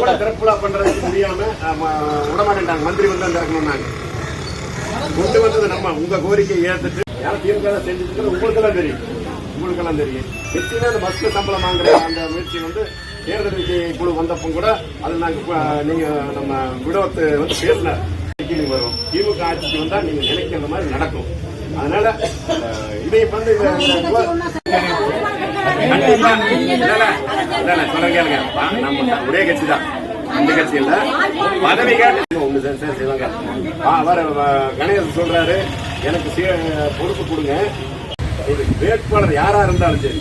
திறப்புலா பண்றதுக்கு முடியாம விடமாட்டாங்க. மந்திரி வந்து அந்த இறக்கணும்னாங்க. கொண்டு வந்தது நம்ம உங்க கோரிக்கையை ஏத்துட்டு யாரும் திமுக செஞ்சுட்டு உங்களுக்கெல்லாம் தெரியும். நிச்சயமா அந்த பஸ்ல சம்பளம் வாங்குற அந்த முயற்சி வந்து தேர்தல் குழு வந்தப்போ கூட அது நாங்க நீங்க நம்ம விடவத்து வந்து பேசினார். வரும் திமுக ஆட்சிக்கு வந்தா நீங்க நினைக்கிற மாதிரி நடக்கும். அதனால இதை வந்து கேளுங்க, நம்ம ஒரே கட்சி தான், இந்த கட்சி இல்ல. பதவி கேட்டு செய்வாங்க. கணேசன் சொல்றாரு எனக்கு பொறுப்பு கொடுங்க. ஒரு வேட்பாளர் யாரா இருந்தாலும் சரி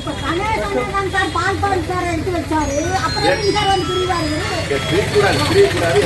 பிரியக்கூடாது.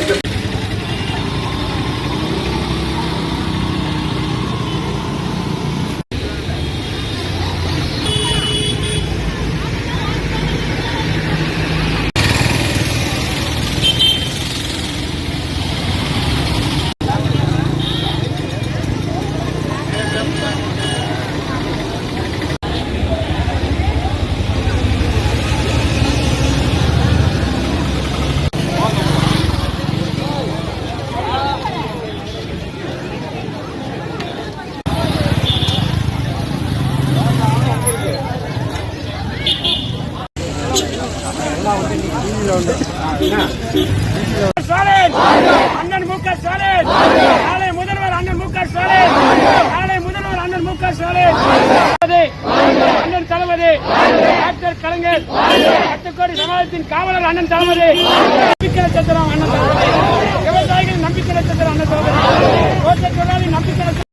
அண்ணன் மு க ஸ்டாலின், நாளை முதல்வர் அண்ணன் மு க ஸ்டாலின், நாளை முதல்வர் அண்ணன் மு க ஸ்டாலின், அண்ணன் தளபதி டாக்டர் கலைஞர், 10 கோடி சமாஜத்தின் காவலர் அண்ணன் தளபதி, நம்பிக்கை நட்சத்திரம் அண்ணன் தளபதி, விவசாயிகள் நம்பிக்கை நட்சத்திரம் அண்ணன் தளபதி, தோட்ட தொழிலாளி நம்பிக்கை